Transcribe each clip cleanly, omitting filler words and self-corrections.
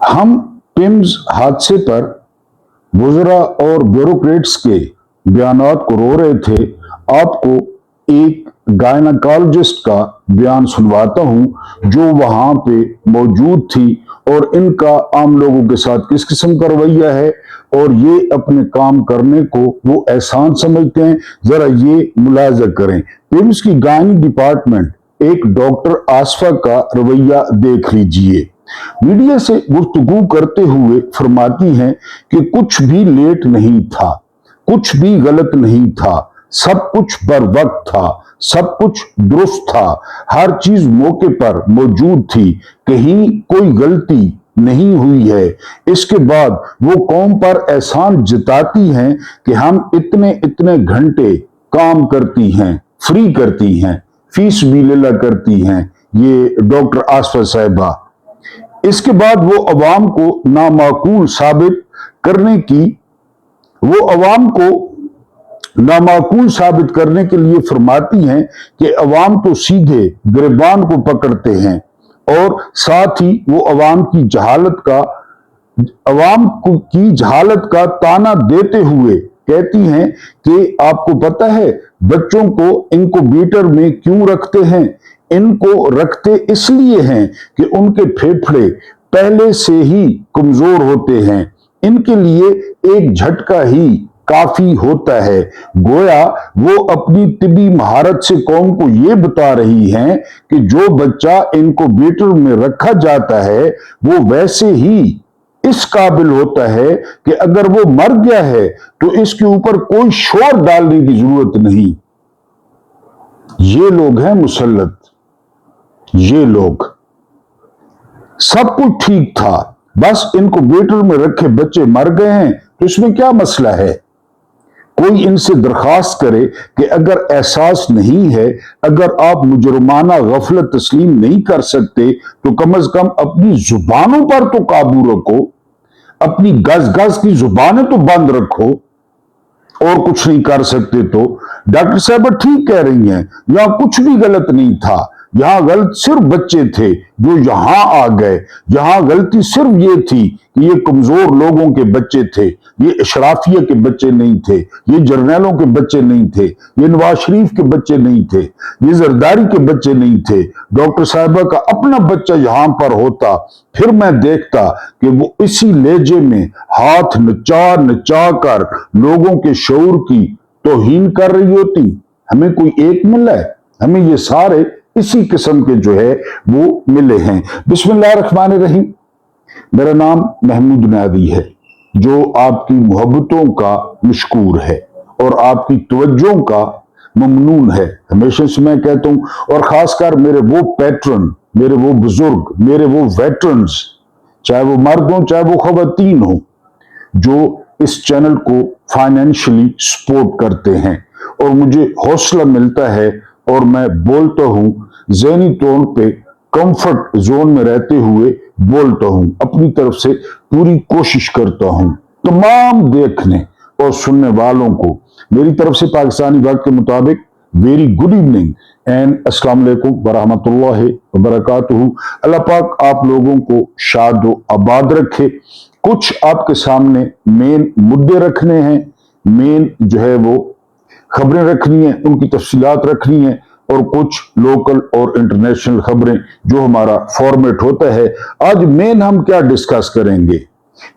हम पिम्स हादसे पर वज़रा और ब्यूरोक्रेट्स के बयानात को रो रहे थे। आपको एक गायनाकोलॉजिस्ट का बयान सुनवाता हूं जो वहां पे मौजूद थी और इनका आम लोगों के साथ किस किस्म का रवैया है और ये अपने काम करने को वो एहसान समझते हैं। जरा ये मुलाजा करें। पिम्स की गायनी डिपार्टमेंट एक डॉक्टर आसफा का रवैया देख लीजिए। मीडिया से गुफ्तगू करते हुए फरमाती हैं कि कुछ भी लेट नहीं था, कुछ भी गलत नहीं था, सब कुछ बर वक्त था, सब कुछ दुरुस्त था, हर चीज मौके पर मौजूद थी, कहीं कोई गलती नहीं हुई है। इसके बाद वो कौम पर एहसान जताती हैं कि हम इतने इतने घंटे काम करती हैं, फ्री करती हैं, फीस भी लेला करती हैं, ये डॉक्टर आसफा साहिबा। इसके बाद वो अवाम को नामाकूल साबित करने की वो अवाम को नामाकूल साबित करने के लिए फरमाती हैं कि अवाम तो सीधे गिरबान को पकड़ते हैं और साथ ही वो अवाम की जहालत का ताना देते हुए कहती हैं कि आपको पता है बच्चों को इनक्यूबेटर में क्यों रखते हैं? इनको रखते इसलिए हैं कि उनके फेफड़े पहले से ही कमजोर होते हैं, इनके लिए एक झटका ही काफी होता है। गोया वो अपनी तिबी महारत से कौम को ये बता रही हैं कि जो बच्चा इनक्यूबेटर में रखा जाता है वो वैसे ही इस काबिल होता है कि अगर वो मर गया है तो इसके ऊपर कोई शोर डालने की जरूरत नहीं। ये लोग हैं मुसल्लत, ये लोग। सब कुछ ठीक था, बस इनक्यूबेटर में रखे बच्चे मर गए हैं तो इसमें क्या मसला है? कोई इनसे दरखास्त करे कि अगर एहसास नहीं है, अगर आप मुजरमाना गफलत तस्लीम नहीं कर सकते तो कम से कम अपनी जुबानों पर तो काबू रखो, अपनी गज गज की जुबानें तो बंद रखो। और कुछ नहीं कर सकते तो डॉक्टर साहब ठीक कह रही हैं, यहां कुछ भी गलत नहीं था, यहां गलत सिर्फ बच्चे थे जो यहां आ गए। यहां गलती सिर्फ ये थी कि ये कमजोर लोगों के बच्चे थे, ये अशराफिया के बच्चे नहीं थे, ये जर्नैलों के बच्चे नहीं थे, ये नवाज शरीफ के बच्चे नहीं थे, ये जरदारी के बच्चे नहीं थे। डॉक्टर साहिबा का अपना बच्चा यहां पर होता फिर मैं देखता कि वो इसी लहजे में हाथ नचा नचा कर लोगों के शऊर की तौहीन कर रही होती। हमें कोई एक मिला है? हमें ये सारे इसी किस्म के जो है वो मिले हैं। बिस्मिल्लाहिर्रहमानिर्रहीम। मेरा नाम महमूद नादी है जो आपकी मोहब्बतों का मशकूर है और आपकी तवज्जों का ममनून है। हमेशा से मैं कहता हूं, और खासकर मेरे वो पैट्रन, मेरे वो बुजुर्ग, मेरे वो वेटरन्स, चाहे वो मर्द हो चाहे वो खवातीन हो, जो इस चैनल को फाइनेंशियली सपोर्ट करते हैं और मुझे हौसला मिलता है और मैं बोलता हूं ज़हनी तौर पे कंफर्ट जोन में रहते हुए बोलता हूं, अपनी तरफ से पूरी कोशिश करता हूं। तमाम देखने और सुनने वालों को मेरी तरफ से पाकिस्तानी वक्त के मुताबिक वेरी गुड इवनिंग एंड अस्सलाम वालेकुम वरहमतुल्लाहि वबरकातुहू। अल्लाह पाक आप लोगों को शाद व आबाद रखे। कुछ आपके सामने मेन मुद्दे रखने हैं, मेन जो है वो खबरें रखनी है, उनकी तफसीलात रखनी है, और कुछ लोकल और इंटरनेशनल खबरें जो हमारा फॉर्मेट होता है। आज मेन हम क्या डिस्कस करेंगे?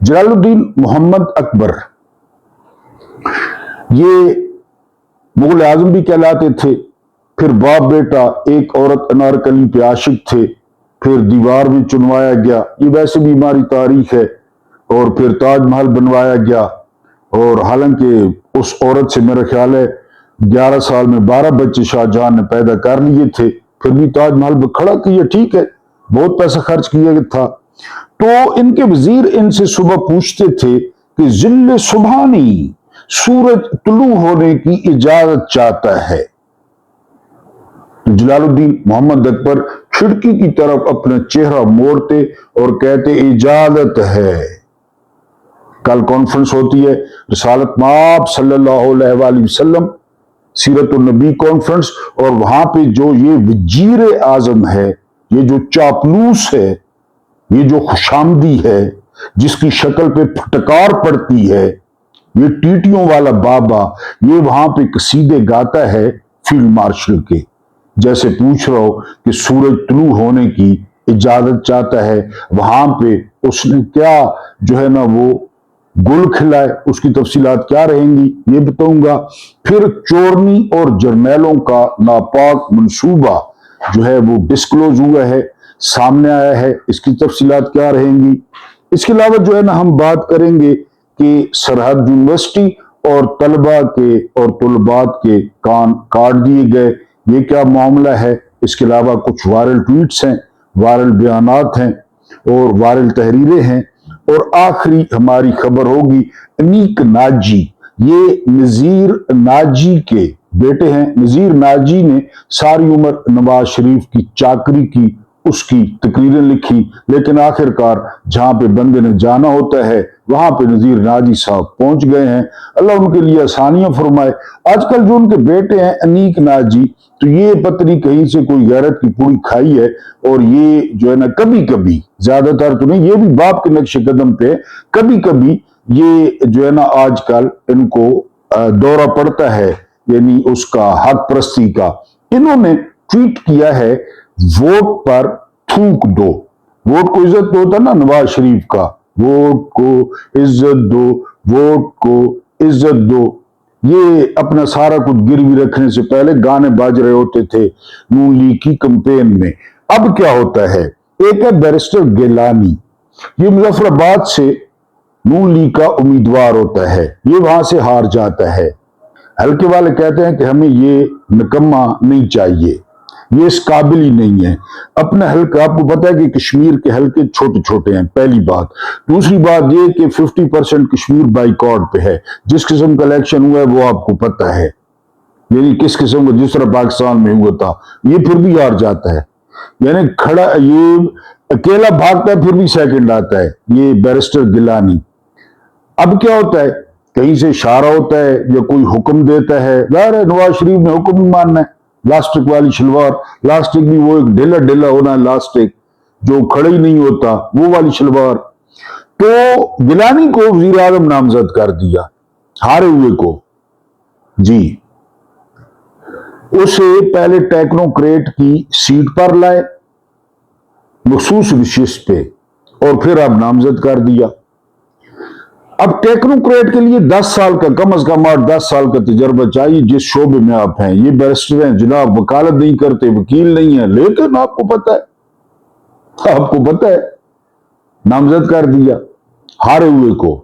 जलालुद्दीन मोहम्मद अकबर, ये मुगल आजम भी कहलाते थे, फिर बाप बेटा एक औरत अनारकली पे आशिक थे, फिर दीवार भी चुनवाया गया, ये वैसे भी हमारी तारीख है, और फिर ताजमहल बनवाया गया। और हालांकि उस औरत से मेरा ख्याल है 11 साल में 12 बच्चे शाहजहां ने पैदा कर लिए थे, फिर भी ताजमहल खड़ा किया, ठीक है, बहुत पैसा खर्च किया था। तो इनके वजीर इनसे सुबह पूछते थे कि जिल्ले सुबहानी, सूरज तुलू होने की इजाजत चाहता है। जलालुद्दीन मोहम्मद अकबर खिड़की की तरफ अपना चेहरा मोड़ते और कहते इजाजत है। कल कॉन्फ्रेंस होती है रिसालत माब सल्लल्लाहु अलैहि वसल्लम सीरत नबी कॉन्फ्रेंस, और वहां पे जो ये वजीर आजम है, ये जो चापलूस है, ये जो खुशामदी है, जिसकी शक्ल पे फटकार पड़ती है, ये टीटियों वाला बाबा, ये वहां पे कसीदे गाता है फील्ड मार्शल के, जैसे पूछ रहा हो कि सूरज तुलू होने की इजाजत चाहता है। वहां पे उसने क्या जो है ना वो गुल खिलाए, उसकी तफसीलात क्या रहेंगी ये बताऊंगा। फिर चोरनी और जर्नैलों का नापाक मंसूबा जो है वो डिस्क्लोज हुआ है, सामने आया है, इसकी तफसीलात क्या रहेंगी। इसके अलावा जो है ना हम बात करेंगे कि सरहद यूनिवर्सिटी और तलबा के और तुलबात के कान काट दिए गए, ये क्या मामला है। इसके अलावा कुछ वायरल ट्वीट्स हैं, वायरल बयानात हैं और वायरल तहरीरें हैं। और आखिरी हमारी खबर होगी अनीक नाजी, ये नजीर नाजी के बेटे हैं। नजीर नाजी ने सारी उम्र नवाज शरीफ की चाकरी की, उसकी तकरीरें लिखी, लेकिन आखिरकार जहां पे बंदे ने जाना होता है वहां पे नजीर नाजी साहब पहुंच गए हैं। अल्लाह उनके लिए आसानियां फरमाए। आजकल जो उनके बेटे हैं अनीक नाजी, तो ये पत्नी कहीं से कोई गैरत की पूरी खाई है, और ये जो है ना कभी कभी, ज्यादातर तो नहीं, ये भी बाप के नक्शे कदम पे, कभी कभी ये जो है ना आजकल इनको दौरा पड़ता है, यानी उसका हक परस्ती का। इन्होंने ट्वीट किया है वोट पर थूक दो। वोट को इज्जत तो होता ना नवाज शरीफ का, वोट को इज्जत दो, वोट को इज्जत दो। ये अपना सारा कुछ गिरवी रखने से पहले गाने बाज रहे होते थे नून लीग की कैंपेन में। अब क्या होता है, एक है बैरिस्टर गिलानी, ये मुजफ्फराबाद से नून लीग का उम्मीदवार होता है, ये वहां से हार जाता है। हल्के वाले कहते हैं कि हमें ये निकम्मा नहीं चाहिए, ये इस काबिल ही नहीं है। अपना हल्का, आपको पता है कि कश्मीर के हल्के छोटे छोटे हैं, पहली बात। दूसरी बात ये कि 50% कश्मीर बाइकॉट पे है। जिस किस्म का इलेक्शन हुआ है वो आपको पता है, यानी किस किस्म का, जिस तरह पाकिस्तान में हुआ था, ये फिर भी हार जाता है। यानी खड़ा, ये अकेला भागता है फिर भी सेकंड आता है, ये बैरिस्टर गिलानी। अब क्या होता है, कहीं से इशारा होता है या कोई हुक्म देता है, नवाज शरीफ ने हुक्म ही मानना है। लास्टिक वाली शलवार, लास्टिक भी वो एक ढीला ढीला होना है, लास्टिक जो खड़ा ही नहीं होता, वो वाली शलवार। तो गिलानी को वजीर आजम नामजद कर दिया, हारे हुए को जी। उसे पहले टेक्नोक्रेट की सीट पर लाए मखसूस विशेष पे, और फिर अब नामजद कर दिया। अब टेक्नोक्रेट के लिए 10 साल का, कम से कम 8-10 साल का तजर्बा चाहिए, जिस शोबे में आप हैं। ये बैरिस्टर हैं जनाब, वकालत नहीं करते, वकील नहीं है, लेकिन आपको पता है नामजद कर दिया हारे हुए को।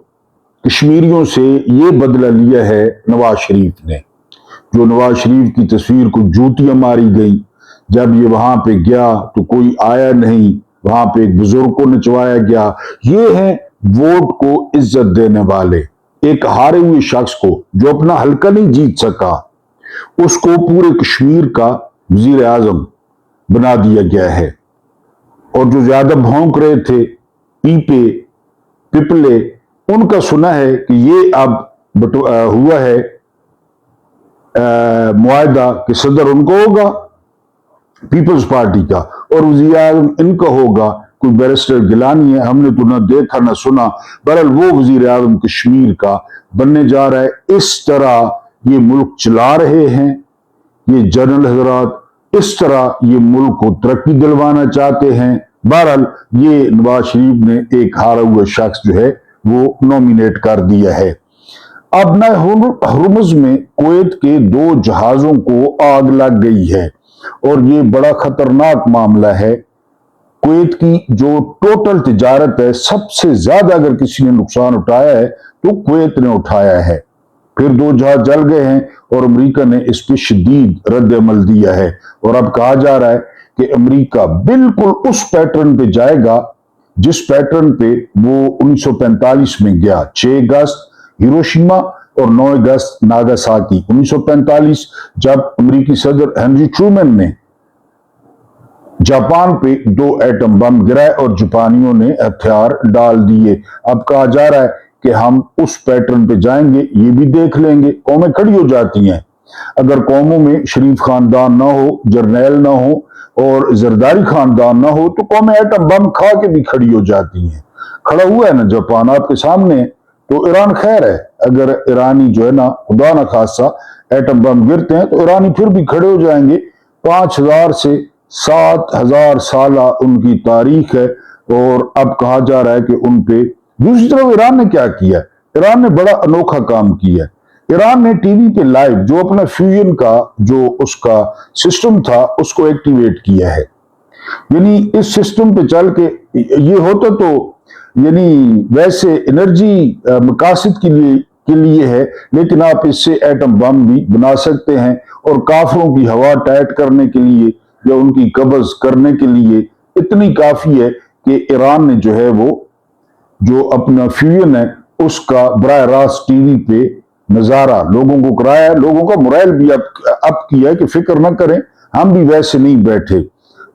कश्मीरियों से ये बदला लिया है नवाज शरीफ ने, जो नवाज शरीफ की तस्वीर को जूतियां मारी गई। जब ये वहां पे गया तो कोई आया नहीं, वहां पे एक बुजुर्ग को नचवाया गया। ये है वोट को इज्जत देने वाले। एक हारे हुए शख्स को जो अपना हल्का नहीं जीत सका, उसको पूरे कश्मीर का वजीर आजम बना दिया गया है। और जो ज्यादा भौंक रहे थे पीपे पिपले, उनका सुना है कि ये अब हुआ है मुआहदा कि सदर उनको होगा पीपल्स पार्टी का, और वजीर आजम इनका होगा कोई बैरिस्टर गिलानी है। हमने तो ना देखा ना सुना, बहरहाल वो वजीर आजम कश्मीर का बनने जा रहा है। इस तरह ये मुल्क चला रहे हैं ये जनरल हजरात, इस तरह ये मुल्क को तरक्की दिलवाना चाहते हैं। बहरहाल ये नवाज शरीफ ने एक हारा हुआ शख्स जो है वो नॉमिनेट कर दिया है। अब न हुर्मुज में कुवैत के 2 जहाजों को आग लग गई है, और ये बड़ा खतरनाक मामला है। कुवैत की जो टोटल तिजारत है, सबसे ज्यादा अगर किसी ने नुकसान उठाया है तो कुवैत ने उठाया है। फिर 2 जहाज जल गए हैं और अमेरिका ने इस पर शदीद रद्द अमल दिया है। और अब कहा जा रहा है कि अमेरिका बिल्कुल उस पैटर्न पे जाएगा जिस पैटर्न पे वो 1945 में गया। 6 अगस्त हिरोशिमा और 9 अगस्त नागासाकी 1945, जब अमेरिकी सदर हेनरी ट्रूमैन ने जापान पे 2 एटम बम गिराए और जापानियों ने हथियार डाल दिए। अब कहा जा रहा है कि हम उस पैटर्न पे जाएंगे, ये भी देख लेंगे। कौमें खड़ी हो जाती हैं, अगर कौमों में शरीफ खानदान ना हो, जर्नैल ना हो, اور زرداری خاندان نہ ہو تو قومیں ایٹم بم کھا کے بھی کھڑی ہو جاتی ہیں. کھڑا ہوا ہے نا جاپان آپ کے سامنے. تو ایران خیر ہے، اگر ایرانی جو ہے نا خدا نہ خاصہ ایٹم بم گرتے ہیں تو ایرانی پھر بھی کھڑے ہو جائیں گے. 5000 سے 7000 سالہ ان کی تاریخ ہے، اور اب کہا جا رہا ہے کہ ان پہ. دوسری طرف ایران نے کیا کیا ہے؟ ایران نے بڑا انوکھا کام کیا ہے. ایران نے ٹی وی پہ لائیو جو اپنا فیوژن کا جو اس کا سسٹم تھا اس کو ایکٹیویٹ کیا ہے. یعنی اس سسٹم پہ چل کے یہ ہوتا تو یعنی ویسے انرجی مقاصد کے لیے ہے، لیکن آپ اس سے ایٹم بم بھی بنا سکتے ہیں، اور کافروں کی ہوا ٹائٹ کرنے کے لیے یا ان کی قبض کرنے کے لیے اتنی کافی ہے کہ ایران نے جو ہے وہ جو اپنا فیوژن ہے اس کا براہ راست ٹی وی پہ نظارہ لوگوں کو کرایا ہے. لوگوں کا مرائل بھی اب کیا ہے کہ فکر نہ کریں، ہم بھی ویسے نہیں بیٹھے.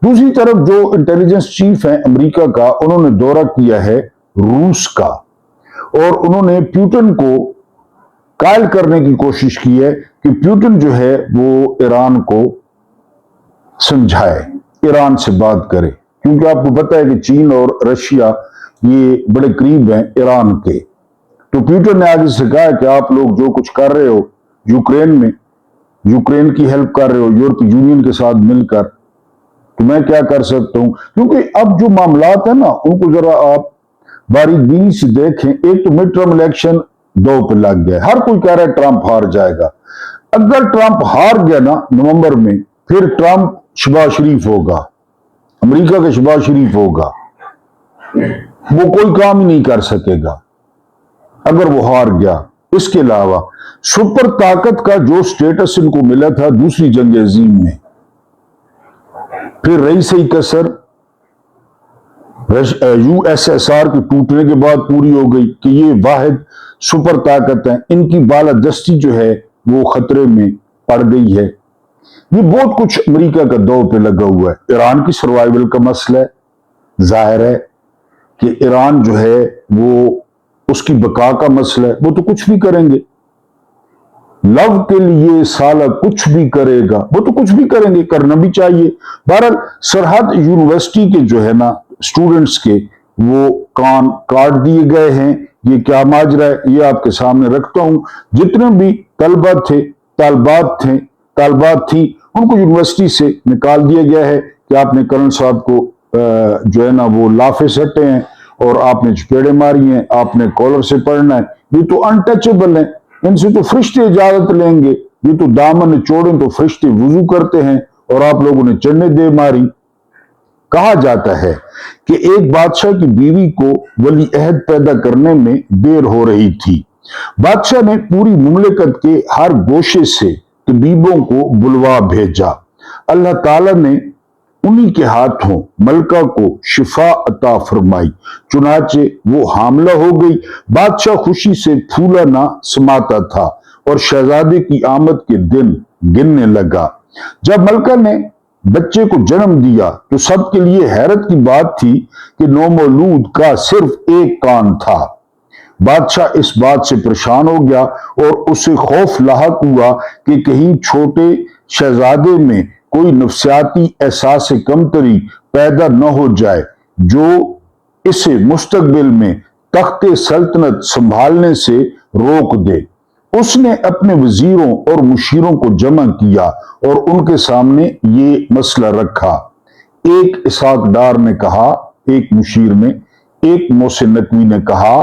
دوسری طرف جو انٹیلیجنس چیف ہیں امریکہ کا، انہوں نے دورہ کیا ہے روس کا، اور انہوں نے پیوٹن کو قائل کرنے کی کوشش کی ہے کہ پیوٹن جو ہے وہ ایران کو سمجھائے، ایران سے بات کرے، کیونکہ آپ کو پتہ ہے کہ چین اور رشیا یہ بڑے قریب ہیں ایران کے. تو پیوٹن نے آگے سے کہا کہ آپ لوگ جو کچھ کر رہے ہو یوکرین میں، یوکرین کی ہیلپ کر رہے ہو یورپی یونین کے ساتھ مل کر، تو میں کیا کر سکتا ہوں؟ کیونکہ اب جو معاملات ہیں نا ان کو ذرا آپ باریک بینی سے دیکھیں. ایک تو مڈ ٹرم الیکشن 2 پہ لگ گئے، ہر کوئی کہہ رہا ہے ٹرمپ ہار جائے گا. اگر ٹرمپ ہار گیا نا نومبر میں، پھر ٹرمپ شہباز شریف ہوگا، امریکہ کا شہباز شریف ہوگا، وہ کوئی کام ہی نہیں کر سکے گا اگر وہ ہار گیا. اس کے علاوہ سپر طاقت کا جو سٹیٹس ان کو ملا تھا دوسری جنگ عظیم میں، پھر رہی صحیح کسر یو ایس ایس آر کے ٹوٹنے کے بعد پوری ہو گئی کہ یہ واحد سپر طاقت ہے. ان کی بالادستی جو ہے وہ خطرے میں پڑ گئی ہے. یہ بہت کچھ امریکہ کا دور پہ لگا ہوا ہے. ایران کی سروائیول کا مسئلہ ہے، ظاہر ہے کہ ایران جو ہے وہ اس کی بقا کا مسئلہ ہے. وہ تو کچھ بھی کریں گے، لو کے لیے سالہ کچھ بھی کرے گا، وہ تو کچھ بھی کریں گے، کرنا بھی چاہیے. بہرحال سرحد یونیورسٹی کے جو ہے نا اسٹوڈنٹس کے وہ کان کاٹ دیے گئے ہیں. یہ کیا ماجرا ہے یہ آپ کے سامنے رکھتا ہوں. جتنے بھی طلبہ تھے، طالبات تھیں، ان کو یونیورسٹی سے نکال دیا گیا ہے کہ آپ نے کرن صاحب کو جو ہے نا وہ لافے سٹے ہیں اور آپ نے چپیڑے ماری ہیں، آپ نے کالر سے پڑھنا ہے. یہ تو انٹچبل ہیں، ان سے تو فرشتے اجازت لیں گے. یہ تو دامن چوڑیں تو فرشتے وضو کرتے ہیں، اور آپ لوگوں نے چڑھنے دے ماری. کہا جاتا ہے کہ ایک بادشاہ کی بیوی کو ولی عہد پیدا کرنے میں دیر ہو رہی تھی. بادشاہ نے پوری مملکت کے ہر گوشے سے طبیبوں کو بلوا بھیجا. اللہ تعالیٰ نے انہی کے ہاتھوں ملکہ کو شفا عطا فرمائی، چنانچہ وہ حاملہ ہو گئی. بادشاہ خوشی سے پھولا نہ سماتا تھا اور شہزادے کی آمد کے دن گننے لگا. جب ملکہ نے بچے کو جنم دیا تو سب کے لیے حیرت کی بات تھی کہ نومولود کا صرف ایک کان تھا. بادشاہ اس بات سے پریشان ہو گیا اور اسے خوف لاحق ہوا کہ کہیں چھوٹے شہزادے میں کوئی نفسیاتی احساس کمتری پیدا نہ ہو جائے جو اسے مستقبل میں تخت سلطنت سنبھالنے سے روک دے. اس نے اپنے وزیروں اور مشیروں کو جمع کیا اور ان کے سامنے یہ مسئلہ رکھا. ایک اسحاق ڈار نے کہا، ایک مشیر میں، ایک محسن نقوی نے کہا،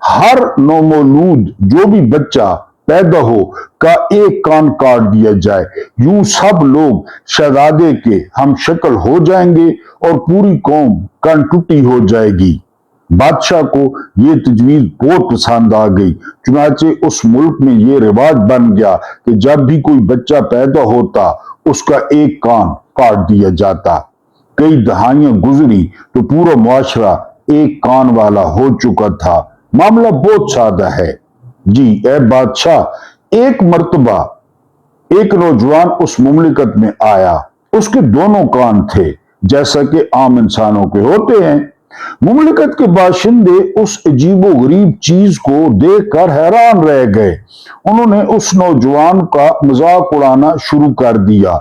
ہر نومولود جو بھی بچہ پیدا ہو کا ایک کان کاٹ دیا جائے، یوں سب لوگ شہزادے کے ہم شکل ہو جائیں گے اور پوری قوم کن ٹوٹی ہو جائے گی. بادشاہ کو یہ تجویز بہت پسند آ گئی، چنانچہ اس ملک میں یہ رواج بن گیا کہ جب بھی کوئی بچہ پیدا ہوتا اس کا ایک کان کاٹ دیا جاتا. کئی دہائیاں گزری تو پورا معاشرہ ایک کان والا ہو چکا تھا. معاملہ بہت سادہ ہے. جی اے بادشاہ، ایک مرتبہ ایک نوجوان اس مملکت میں آیا، اس کے دونوں کان تھے جیسا کہ عام انسانوں کے ہوتے ہیں. مملکت کے باشندے اس عجیب و غریب چیز کو دیکھ کر حیران رہ گئے. انہوں نے اس نوجوان کا مذاق اڑانا شروع کر دیا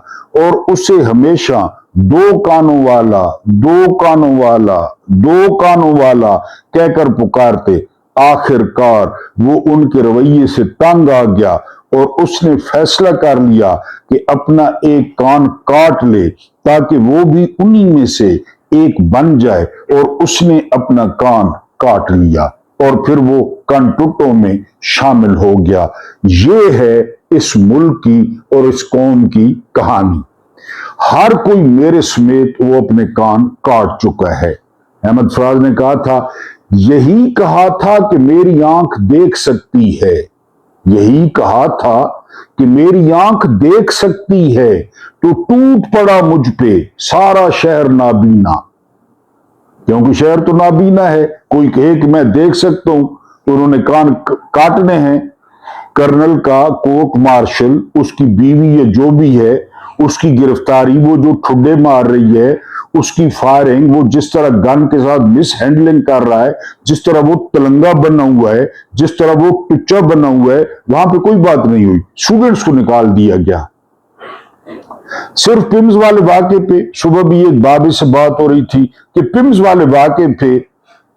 اور اسے ہمیشہ दो कानों वाला, दो कानों वाला, दो कानों वाला कहकर पुकारते। आखिरकार वो उनके रवैये से तंग आ गया और उसने फैसला कर लिया कि अपना एक कान काट ले ताकि वो भी उन्हीं में से एक बन जाए, और उसने अपना कान काट लिया और फिर वो कंटुटों में शामिल हो गया। ये है इस मुल्क की और इस कौम की कहानी। हर कोई मेरे समेत वो अपने कान काट चुका है। अहमद फराज ने कहा था, यही कहा था कि मेरी आंख देख सकती है, यही कहा था कि मेरी आंख देख सकती है, तो टूट पड़ा मुझ पे सारा शहर नाबीना। क्योंकि शहर तो नाबीना है। कोई कहे कि मैं देख सकता हूं तो उन्होंने कान काटने हैं। कर्नल का कोर्ट मार्शल, उसकी बीवी या जो भी है, उसकी गिरफ्तारी, वो जो ठुड्डे मार रही है, उसकी फायरिंग, वो जिस तरह गन के साथ मिस हैंडलिंग कर रहा है, जिस तरह वो तलंगा बना हुआ है, जिस तरह वो टुच्चा बना हुआ है, वहां पे कोई बात नहीं हुई। स्टूडेंट्स को निकाल दिया गया। सिर्फ पिम्स वाले वाक़े पे सुबह भी एक बाबे से बात हो रही थी कि पिम्स वाले वाक़े पे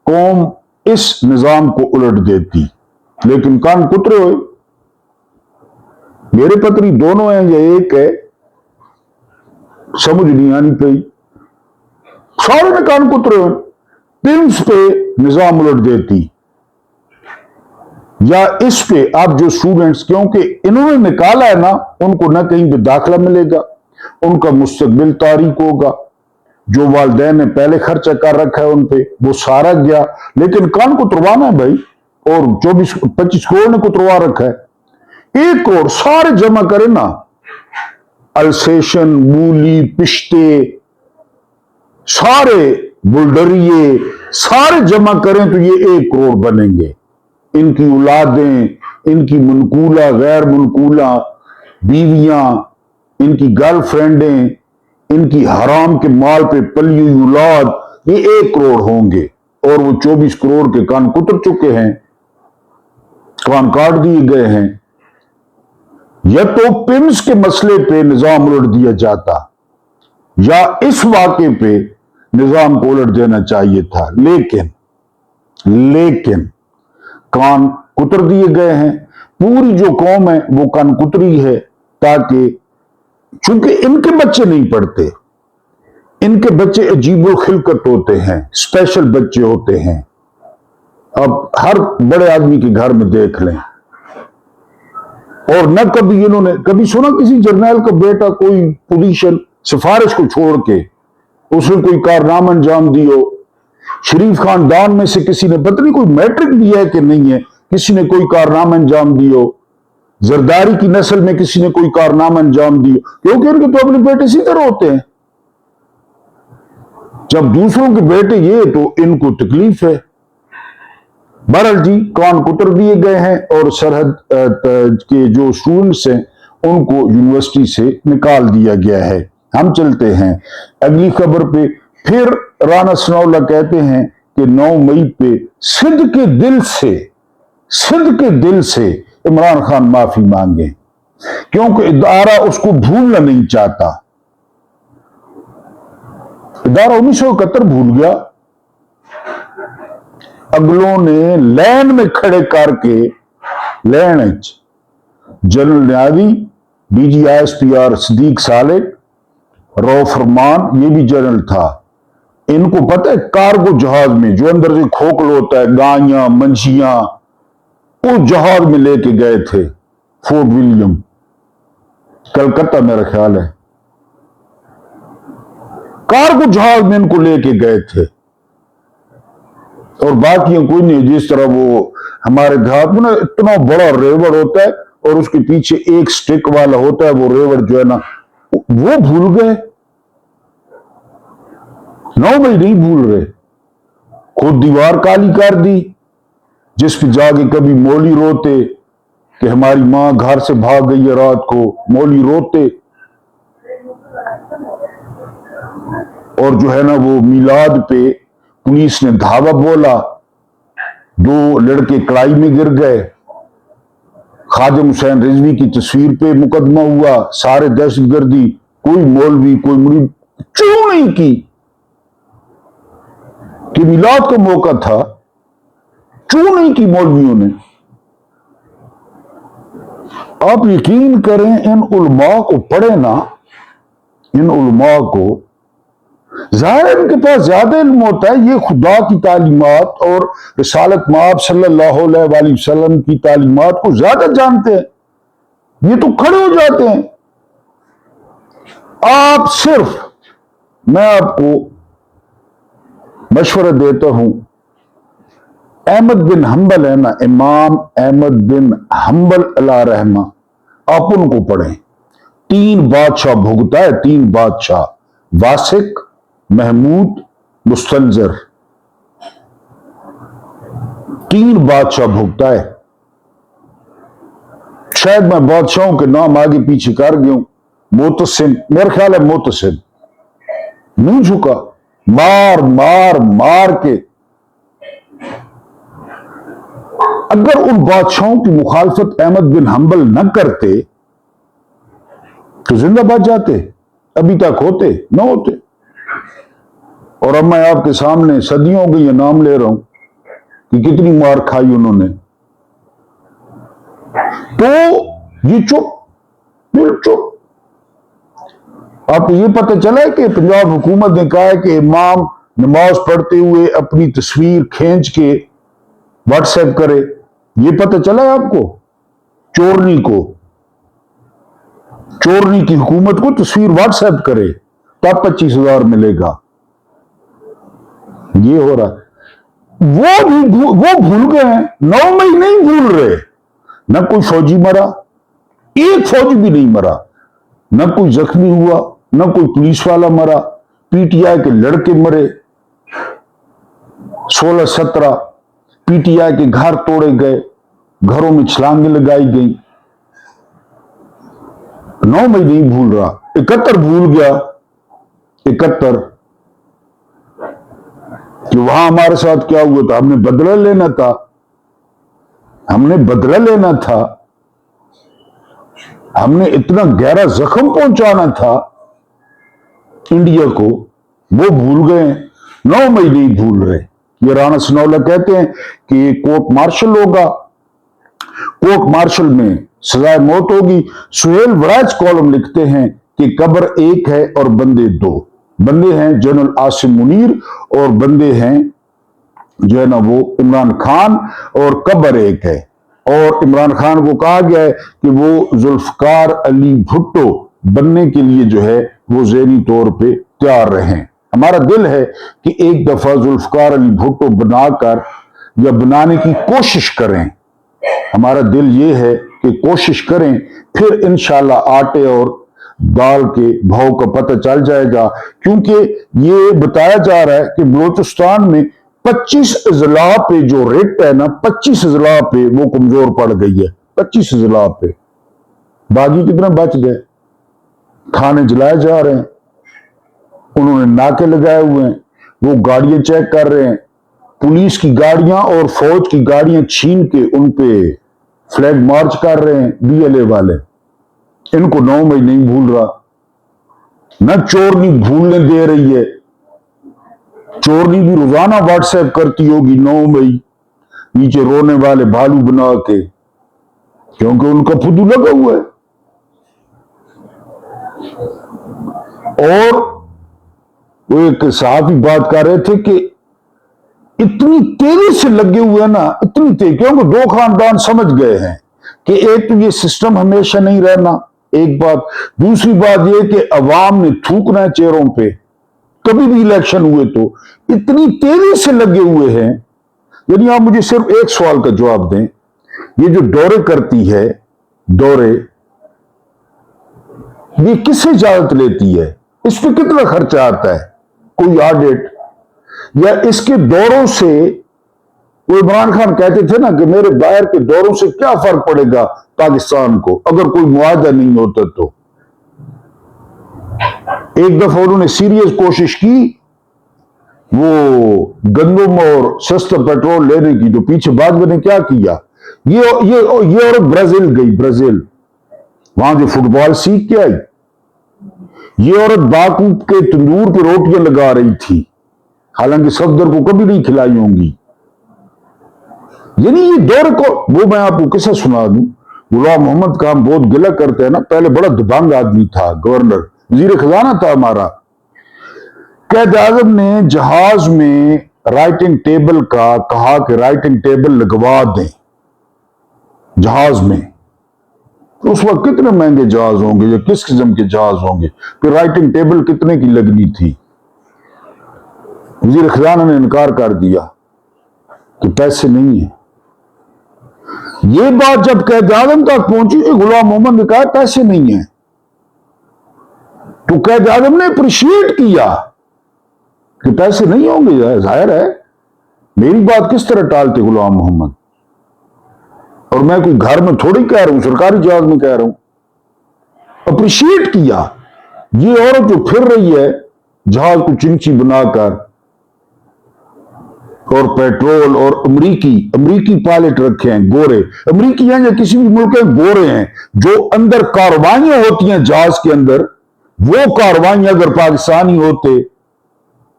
कौम इस निजाम को उलट देती, लेकिन कान कुतरे हुए। मेरे पत्री दोनों हैं या एक है, समझ नहीं आनी पई। सारे में कान कुतरे हुए। पिम्स पे निजाम उलट देती, या इस पे आप जो स्टूडेंट्स, क्योंकि इन्होंने निकाला है ना, उनको ना कहीं पे दाखिला मिलेगा, उनका मुस्तकबिल तारीक होगा। जो वालिदैन ने पहले खर्चा कर रखा है उन पे, वो सारा गया। लेकिन कान को तुरवाना है भाई, और 24-25 करोड़ ने कुतरवा रखा है। 1 करोड़ सारे जमा करें ना, अल्सेशन, मूली, पिश्ते, सारे बुलडरिए सारे जमा करें तो ये 1 करोड़ बनेंगे। इनकी औलादें, इनकी मनकूला गैर मनकूला बीवियां, इनकी गर्लफ्रेंडें, इनकी हराम के माल पे पली हुई औलाद, ये 1 करोड़ होंगे। और वो 24 करोड़ के कान कुतर चुके हैं, कान काट दिए गए हैं। या तो पिम्स के मसले पे निजाम उलट दिया जाता, या इस वाक़े पे निजाम को उलट देना चाहिए था। लेकिन कान कुतर दिए गए हैं। पूरी जो कौम है वो कान कुतरी है, ताकि चूंकि इनके बच्चे नहीं पढ़ते, इनके बच्चे अजीबो खिलकत होते हैं, स्पेशल बच्चे होते हैं। अब हर बड़े आदमी के घर में देख लें, और न कभी इन्होंने कभी सुना किसी जर्नैल का बेटा कोई पोजीशन सिफारिश को छोड़ के उसने कोई कारनामा अंजाम दी हो। शरीफ खानदान में से किसी ने, पता नहीं कोई मैट्रिक दिया है कि नहीं है, किसी ने कोई कारनामा अंजाम दी हो। जरदारी की नस्ल में किसी ने कोई कारनामा अंजाम दी हो, क्योंकि उनके तो अपने बेटे सीधे होते हैं। जब दूसरों के बेटे ये, तो इनको तकलीफ है। बहरहाल जी, कान कुतर दिए गए हैं, और सरहद के जो स्टूडेंट्स हैं उनको यूनिवर्सिटी से निकाल दिया गया है। हम चलते हैं अगली खबर पे। फिर राना सनाउल्लाह कहते हैं कि 9 मई पे सिद्ध के दिल से इमरान खान माफी मांगे, क्योंकि इदारा उसको भूलना नहीं चाहता। इदारा 1971 भूल गया। अगलों ने लैन में खड़े करके, लैन जनरल न्यावी, DGISPR सिद्दीक सालेक, रऊफ फरमान, ये भी जनरल था। इनको पता है कार्गो जहाज में जो अंदर से खोखल होता है, गायें मंशियां, उस जहाज में लेके गए थे फोर्ट विलियम, कलकत्ता मेरा ख्याल है। कार्गो जहाज में इनको लेके गए थे, और बाकी कोई नहीं। जिस तरह वो हमारे देहात में ना इतना बड़ा रेवड़ होता है और उसके पीछे एक स्टिक वाला होता है, वो रेवड़ जो है ना, वो भूल गए। 9 मई नहीं भूल रहे। खुद दीवार काली कर दी, जिस पे जाके कभी मौली रोते कि हमारी मां घर से भाग गई है रात को, मौली रोते। और जो है ना, वो मिलाद पे पुलिस ने धावा बोला, 2 लड़के कड़ाई में गिर गए। खादिम हुसैन रिजवी की तस्वीर पे मुकदमा हुआ, सारे दहशतगर्दी, कोई मौलवी कोई मुरीद क्यों नहीं की? कि मिलाद का मौका था, क्यों नहीं की मौलवियों ने? आप यकीन करें, इन उलमा को पढ़े ना, इन उलमा को ज़ाहिर इनके पास ज्यादा इल्म होता है, ये खुदा की तालीमात और रिसालत माब सल्लल्लाहु अलैहि वसल्लम की तालीमात को ज्यादा जानते हैं, ये तो खड़े हो जाते हैं। आप सिर्फ, मैं आपको मशवरा देता हूं, अहमद बिन हंबल है ना, इमाम अहमद बिन हंबल अला रहमा, आप उनको पढ़ें। 3 बादशाह भुगता है, 3 बादशाह, वासिक, महमूद, मुस्तंजर, 3 बादशाह भुगता है। शायद मैं बादशाहों के नाम आगे पीछे कर गया हूं। मोतसिम, मेरा ख्याल है मोतसिम, नहीं झुका, मार मार मार के अगर उन बादशाहों की मुखालफत अहमद बिन हंबल न करते तो जिंदाबाद जाते, अभी तक होते न होते। और अब मैं आपके सामने सदियों के ये नाम ले रहा हूं कि कितनी मार खाई उन्होंने। तो ये चुप, बिल्कुल चुप। आपको ये पता चला है कि पंजाब हुकूमत ने कहा है कि इमाम नमाज पढ़ते हुए अपनी तस्वीर खींच के व्हाट्सएप करे, ये पता चला है आपको? चोरनी को, चोरनी की हुकूमत को तस्वीर व्हाट्सएप करे तब 25,000 मिलेगा। ये हो रहा है। वो भूल गए हैं, 9 मई नहीं भूल रहे। न कोई फौजी मरा, एक फौजी भी नहीं मरा, न कोई जख्मी हुआ, न कोई पुलिस वाला मरा, पीटीआई के लड़के मरे, 16-17 पीटीआई के घर तोड़े गए, घरों में छलांगे लगाई गई। 9 मई नहीं भूल रहा, 71 भूल गया, 71 कि वहां हमारे साथ क्या हुआ था, हमने बदला लेना था, हमने बदला लेना था, हमने इतना गहरा जख्म पहुंचाना था इंडिया को, वो भूल गए। 9 मई नहीं भूल रहे। ये राणा सनौला कहते हैं कि कोर्ट मार्शल होगा, कोर्ट मार्शल में सजाए मौत होगी। सुहेल वराज कॉलम लिखते हैं कि कब्र एक है और बंदे 2, बंदे हैं जनरल आसिम मुनीर और बंदे हैं जो है ना वो इमरान खान, और कब्र एक है। और इमरान खान को कहा गया है कि वो जुल्फकार अली भुट्टो बनने के लिए जो है वो ज़हनी तौर पे तैयार रहें। हमारा दिल है कि एक दफा जुल्फकार अली भुट्टो बनाकर या बनाने की कोशिश करें, हमारा दिल ये है कि कोशिश करें, फिर इंशाल्लाह आटे और दाल के भाव का पता चल जाएगा। क्योंकि ये बताया जा रहा है कि बलूचिस्तान में 25 अजला पे जो रेट है ना, 25 अजला पे वो कमजोर पड़ गई है, 25 अजला पे। बाकी कितने बच गए? खाने जलाए जा रहे हैं, उन्होंने नाके लगाए हुए हैं, वो गाड़ियां चेक कर रहे हैं, पुलिस की गाड़ियां और फौज की गाड़ियां छीन के उन पे फ्लैग मार्च कर रहे हैं बीएलए वाले। इनको 9 मई नहीं भूल रहा, न चोरनी भूलने दे रही है। चोरनी भी रोजाना व्हाट्सएप करती होगी 9 मई, नीचे रोने वाले भालू बना के, क्योंकि उनका फुदू लगा हुआ है। और वो एक सहाफी बात कर रहे थे कि इतनी तेजी से लगे हुए हैं ना, इतनी तेजी, क्योंकि 2 खानदान समझ गए हैं कि एक तो ये सिस्टम हमेशा नहीं रहना, एक बात। दूसरी बात ये कि अवाम ने थूकना है चेहरों पे, कभी भी इलेक्शन हुए तो इतनी तेजी से लगे हुए हैं। यदि आप मुझे सिर्फ एक सवाल का जवाब दें, ये जो दौरे करती है, दौरे ये किससे इजाजत लेती है? इस पर कितना खर्चा आता है? कोई ऑडिट या इसके दौरों से? वो इमरान खान कहते थे ना कि मेरे बाहर के दौरों से क्या फर्क पड़ेगा पाकिस्तान को अगर कोई मुआवजा नहीं होता तो। एक दफा उन्होंने सीरियस कोशिश की वो गंदम और सस्ता पेट्रोल लेने की, तो पीछे भाजपा ने क्या किया, ये और ब्राजील गई, ब्राजील, वहां जो फुटबॉल सीख के आई, ये औरत बाकूब के तंदूर पे रोटियां लगा रही थी, हालांकि सफदर को कभी नहीं खिलाई होंगी। यानी ये दौर को, वो मैं आपको किस्सा सुना दूं। गुलाम मोहम्मद का हम बहुत गिला करते हैं ना, पहले बड़ा दबंग आदमी था, गवर्नर वजीर खजाना था हमारा। कैद आजम ने जहाज में राइटिंग टेबल का कहा कि राइटिंग टेबल लगवा दें जहाज में। तो उस वक्त कितने महंगे जहाज होंगे या किस किस्म के जहाज होंगे, फिर राइटिंग टेबल कितने की लगनी थी। वजीर खजाना ने इनकार कर दिया कि पैसे नहीं है। ये बात जब कैद आजम तक पहुंची, गुलाम मोहम्मद ने कहा पैसे नहीं है, तो कैद आजम ने अप्रिशिएट किया कि पैसे नहीं होंगे, जाहिर है मेरी बात किस तरह टालते गुलाम मोहम्मद। और मैं कोई घर में थोड़ी कह रहा हूं, सरकारी जहाज में कह रहा हूं। अप्रिशिएट किया। ये औरत जो फिर रही है जहाज को चिंची बनाकर, और पेट्रोल, और अमरीकी पायलट रखे हैं, गोरे अमरीकी हैं या किसी भी मुल्क के गोरे हैं, जो अंदर कार्रवाइयां होती हैं जहाज के अंदर, वो कार्रवाइयां अगर पाकिस्तानी होते,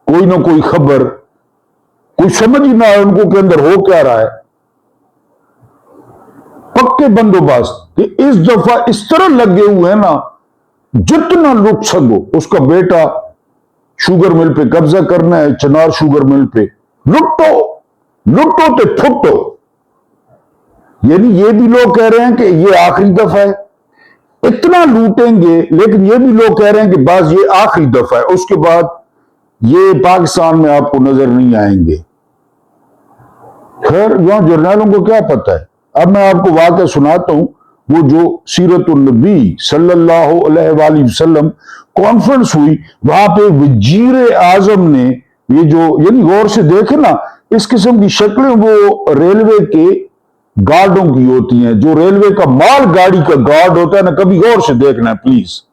कोई ना कोई खबर, कोई समझ ही ना आए उनको के अंदर हो क्या रहा है। पक्के बंदोबस्त कि इस दफा इस तरह लगे हुए हैं ना, जितना लुट सको। उसका बेटा शुगर मिल पे कब्जा करना है, चनार शुगर मिल पे, लुटो तो फुटो। यानी ये भी लोग कह रहे हैं कि ये आखिरी दफा है, इतना लूटेंगे, लेकिन ये भी लोग कह रहे हैं कि बस ये आखिरी दफा है, उसके बाद ये पाकिस्तान में आपको नजर नहीं आएंगे। खैर यहां जर्नैलों को क्या पता है। अब मैं आपको वाक़या सुनाता हूं, वो जो सीरतुन नबी सल्लल्लाहु अलैहि वसल्लम कॉन्फ्रेंस हुई, वहां पे वजीर आजम ने, ये जो, यानी गौर से देखे ना, इस किस्म की शक्लें वो रेलवे के गार्डों की होती हैं, जो रेलवे का माल गाड़ी का गार्ड होता है ना, कभी गौर से देखना है प्लीज।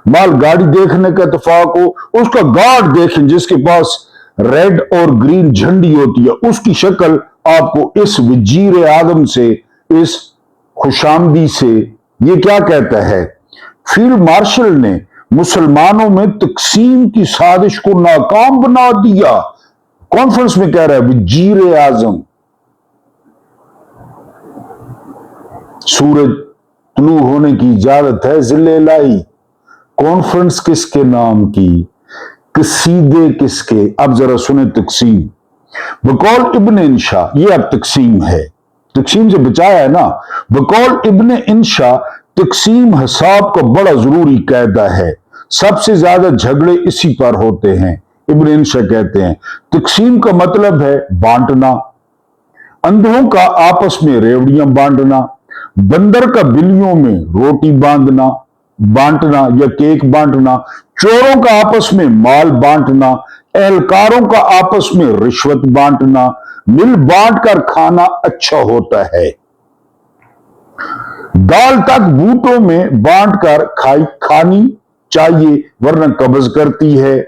माल गाड़ी देखने का इत्तेफाक हो, उसका गार्ड देखें जिसके पास रेड और ग्रीन झंडी होती है, उसकी शक्ल आपको इस वजीर आजम से, इस खुशामदी से, ये क्या कहता है, फील्ड मार्शल ने मुसलमानों में तकसीम की साजिश को नाकाम बना दिया। कॉन्फ्रेंस में कह रहा है वजीर आजम। सूरज तुलू होने की इजाजत है, जिले लाई। कॉन्फ्रेंस किसके नाम की, कसीदे किसके। अब जरा सुने तकसीम। बकौल इब्ने इंशा, ये अब तकसीम है, तकसीम से बचाया है ना। बकौल इब्ने इंशा, तकसीम हिसाब का बड़ा जरूरी कायदा है, सबसे ज्यादा झगड़े इसी पर होते हैं। इब्ने इंशा कहते हैं तकसीम का मतलब है बांटना, अंधों का आपस में रेवड़ियां बांटना, बंदर का बिल्लियों में रोटी बांटना या केक बांटना, चोरों का आपस में माल बांटना, एहलकारों का आपस में रिश्वत बांटना। मिल बांट कर खाना अच्छा होता है, दाल तक बूटों में बांट कर खानी चाहिए वरना कब्ज करती है।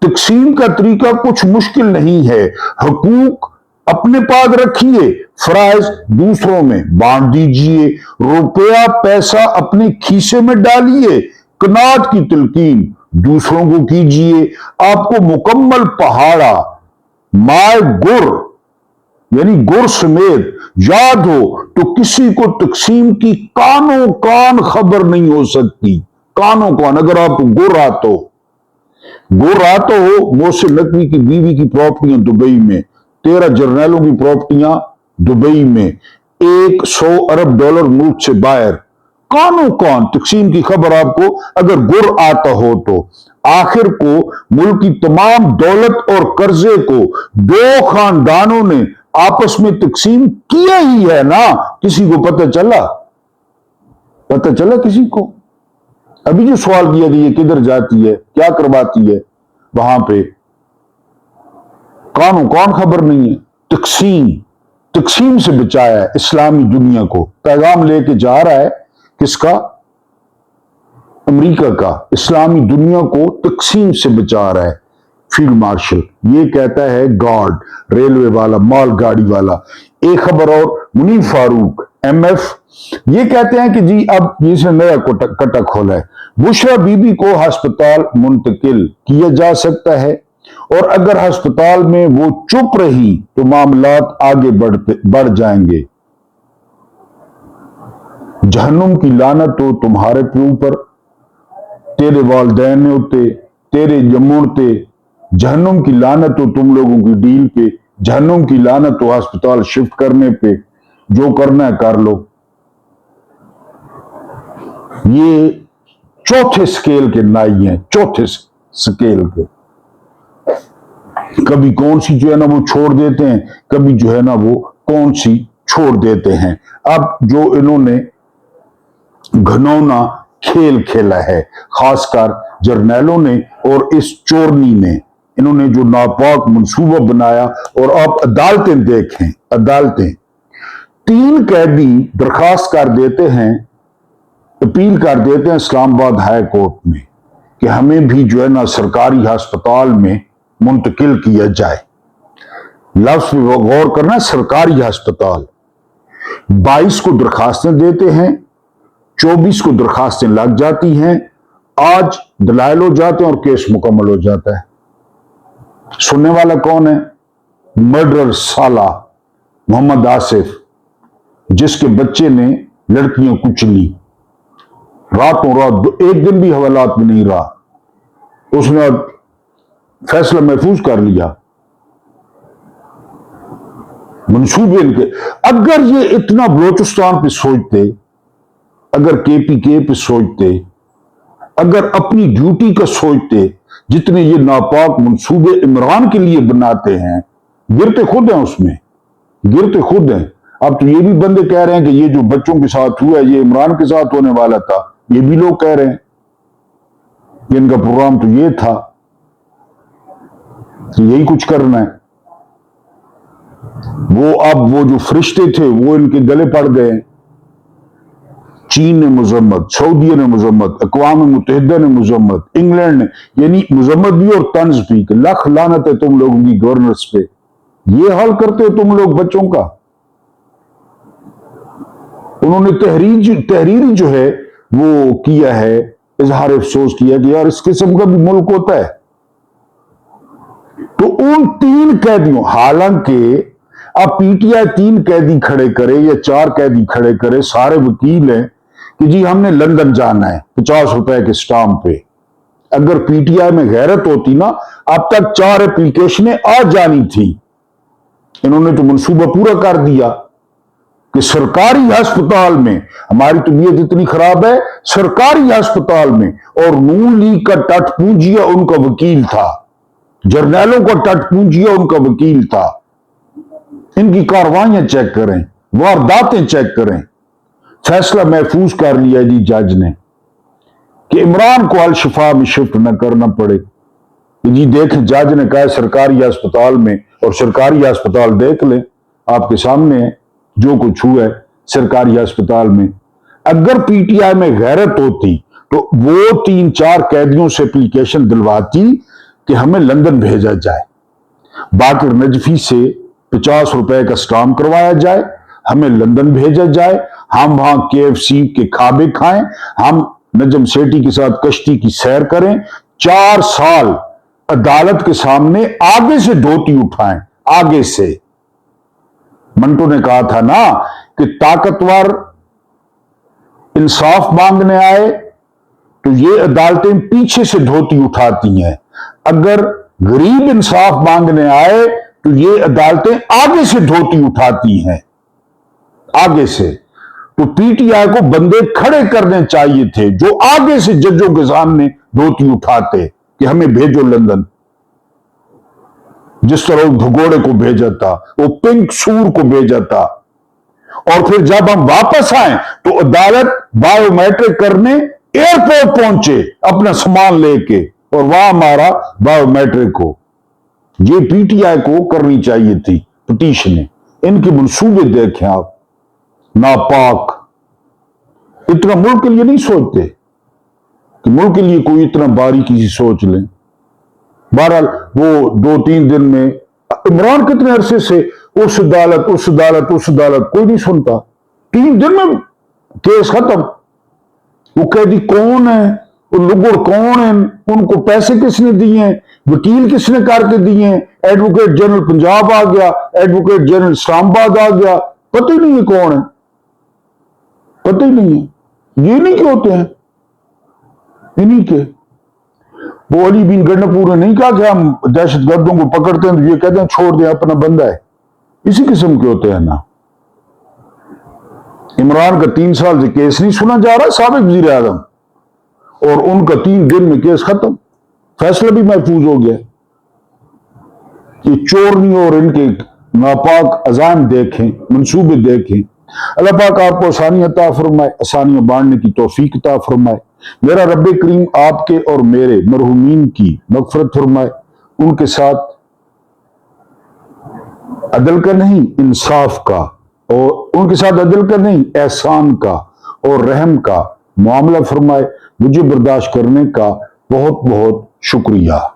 तकसीम का तरीका कुछ मुश्किल नहीं है, हकूक अपने पास रखिए, फराइज दूसरों में बांट दीजिए, रुपया पैसा अपने खीसे में डालिए, कनात की तलकीन दूसरों को कीजिए। आपको मुकम्मल पहाड़ा माए गुर, यानी गुर समेत याद हो तो किसी को तकसीम की कानों कान खबर नहीं हो सकती। कानों कान, अगर आपको गुर आता हो, मोहसिन नकवी की बीवी की प्रॉपर्टियां दुबई में, 13 जर्नैलों की प्रॉपर्टियां दुबई में, 100 अरब डॉलर मुल्क से बाहर, कानों कान तकसीम की खबर आपको अगर गुर आता हो तो। आखिर को मुल्क की तमाम दौलत और कर्जे को दो खानदानों ने आपस में तकसीम किया ही है ना। किसी को पता चला किसी को? अभी जो सवाल किया कि ये किधर जाती है, क्या करवाती है वहां पे, कानों कौन खबर नहीं है। तकसीम से बचाया है इस्लामी दुनिया को, पैगाम लेके जा रहा है किसका, अमेरिका का, इस्लामी दुनिया को तकसीम से बचा रहा है फील्ड मार्शल। ये कहता है गार्ड, रेलवे वाला, माल गाड़ी वाला। एक खबर और, मुनीर फारूक MF یہ کہتے ہیں کہ جی اب یہ نیا کٹا کھولا ہے، بشرا بی بی کو ہسپتال منتقل کیا جا سکتا ہے، اور اگر ہسپتال میں وہ چپ رہی تو معاملات آگے بڑھ جائیں گے۔ جہنم کی لعنت ہو تمہارے اوپر، تیرے والدین ہوتے، تیرے جموڑتے، جہنم کی لعنت ہو تم لوگوں کی ڈیل پہ، جہنم کی لعنت ہو ہسپتال شفٹ کرنے پہ، جو کرنا ہے کر لو۔ یہ چوتھے سکیل کے نائی ہیں، چوتھے سکیل کے۔ کبھی کون سی جو ہے نا وہ چھوڑ دیتے ہیں، کبھی جو ہے نا وہ کون سی چھوڑ دیتے ہیں۔ اب جو انہوں نے گھنونا کھیل کھیلا ہے، خاص کر جرنیلوں نے اور اس چورنی نے، انہوں نے جو ناپاک منصوبہ بنایا، اور آپ عدالتیں دیکھیں، عدالتیں 3 قیدی درخواست کر دیتے ہیں، اپیل کر دیتے ہیں اسلام آباد ہائی کورٹ میں کہ ہمیں بھی جو ہے نا سرکاری ہسپتال میں منتقل کیا جائے۔ لفظ پہ غور کرنا، سرکاری ہسپتال۔ 22 کو درخواستیں دیتے ہیں، 24 کو درخواستیں لگ جاتی ہیں، آج دلائل ہو جاتے ہیں اور کیس مکمل ہو جاتا ہے۔ سننے والا کون ہے؟ مرڈرر سالہ محمد آصف، جس کے بچے نے لڑکیاں کچلی، راتوں رات ایک دن بھی حوالات میں نہیں رہا، اس نے فیصلہ محفوظ کر لیا۔ منصوبے ان کے، اگر یہ اتنا بلوچستان پہ سوچتے، اگر کے پی کے پہ سوچتے، اگر اپنی ڈیوٹی کا سوچتے، جتنے یہ ناپاک منصوبے عمران کے لیے بناتے ہیں، گرتے خود ہیں اس میں، گرتے خود ہیں۔ اب تو یہ بھی بندے کہہ رہے ہیں کہ یہ جو بچوں کے ساتھ ہوا ہے یہ عمران کے ساتھ ہونے والا تھا، یہ بھی لوگ کہہ رہے ہیں کہ ان کا پروگرام تو یہ تھا کہ یہی کچھ کرنا ہے۔ وہ جو فرشتے تھے وہ ان کے گلے پڑ گئے۔ چین نے مذمت، سعودیہ نے مذمت، اقوام متحدہ نے مذمت، انگلینڈ نے، یعنی مذمت بھی اور طنز بھی کہ لکھ لعنت ہے تم لوگوں کی گورنرز پہ، یہ حال کرتے ہو تم لوگ بچوں کا۔ انہوں نے تحریری جو ہے وہ کیا ہے، اظہار افسوس کیا کہ یار اس قسم کا بھی ملک ہوتا ہے۔ تو ان 3 قیدیوں، حالانکہ اب پی ٹی آئی 3 قیدی کھڑے کرے یا 4 قیدی کھڑے کرے، سارے وکیل ہیں کہ جی ہم نے لندن جانا ہے 50 روپے کے سٹامپ پہ۔ اگر پی ٹی آئی میں غیرت ہوتی نا، اب تک 4 اپلیکیشنیں آ جانی تھی۔ انہوں نے تو منصوبہ پورا کر دیا کہ سرکاری ہسپتال میں، ہماری طبیعت اتنی خراب ہے، سرکاری ہسپتال میں، اور نون لیگ کا ٹٹ پونجیا ان کا وکیل تھا، جرنیلوں کا ٹٹ پونجیا ان کا وکیل تھا۔ ان کی کاروائیاں چیک کریں، وارداتیں چیک کریں۔ فیصلہ محفوظ کر لیا جی جج نے کہ عمران کو الشفا میں شفٹ نہ کرنا پڑے۔ جی دیکھ، جج نے کہا سرکاری ہسپتال میں، اور سرکاری ہسپتال دیکھ لیں، آپ کے سامنے ہے جو کچھ ہوا ہے سرکاری ہسپتال میں۔ اگر پی ٹی آئی میں غیرت ہوتی تو وہ 3-4 قیدیوں سے اپلیکیشن دلواتی کہ ہمیں لندن بھیجا جائے، باقر نجفی سے 50 روپے کا سٹامپ کروایا جائے، ہمیں لندن بھیجا جائے، ہم وہاں KFC کے کھابے کھائیں، ہم نجم سیٹھی کے ساتھ کشتی کی سیر کریں، 4 سال عدالت کے سامنے آگے سے دھوتی اٹھائیں، آگے سے۔ منٹو نے کہا تھا نا کہ طاقتور انصاف مانگنے آئے تو یہ عدالتیں پیچھے سے دھوتی اٹھاتی ہیں، اگر غریب انصاف مانگنے آئے تو یہ عدالتیں آگے سے دھوتی اٹھاتی ہیں، آگے سے۔ تو پی ٹی آئی کو بندے کھڑے کرنے چاہیے تھے جو آگے سے ججوں کے سامنے دھوتی اٹھاتے کہ ہمیں بھیجو لندن، جس طرح وہ بھگوڑے کو بھیجا تھا، وہ پنک سور کو بھیجا تھا۔ اور پھر جب ہم واپس آئیں تو عدالت بایو میٹرک کرنے ایئرپورٹ پہنچے اپنا سامان لے کے، اور وہاں ہمارا بایو میٹرک ہو۔ یہ پی ٹی آئی کو کرنی چاہیے تھی پٹیشنیں۔ ان کے منصوبے دیکھیں آپ، ناپاک۔ اتنا ملک کے لیے نہیں سوچتے کہ ملک کے لیے کوئی اتنا باریکی سے سوچ لیں۔ بہرحال وہ 2-3 دن میں، عمران کتنے عرصے سے اس عدالت کوئی نہیں سنتا، 3 دن میں केस खत्म। वो कैदी कौन है, वो लुगड़ कौन है, उनको पैसे किसने दिए हैं, वकील किसने करके दिए हैं, एडवोकेट जनरल पंजाब आ गया, एडवोकेट जनरल इस्लामाबाद आ गया, पता ही नहीं है कौन है, पता ही नहीं है। ये नहीं के होते हैं, इन्हीं के। वो अली बिन गन्नपुर ने नहीं कहा कि हम दहशत गर्दों को पकड़ते हैं तो ये कहते हैं छोड़ दें, अपना बंदा है। इसी किस्म के होते हैं ना। इमरान का 3 साल से केस नहीं सुना जा रहा, साबिक वजीर आजम, और उनका 3 दिन में केस खत्म, फैसला भी महफूज हो गया। ये चोरनी और इनके नापाक अजाम देखें, मंसूबे देखें। अल्लाह पाक आपको आसानी अता फरमाए, आसानियां बांटने की तौफीक अता फरमाए। मेरा रब्बे करीम आपके और मेरे मरहूमीन की मगफरत फरमाए, उनके साथ अदल का नहीं इंसाफ का, और उनके साथ अदल का नहीं एहसान का और रहम का मामला फरमाए। मुझे बर्दाश्त करने का बहुत बहुत शुक्रिया।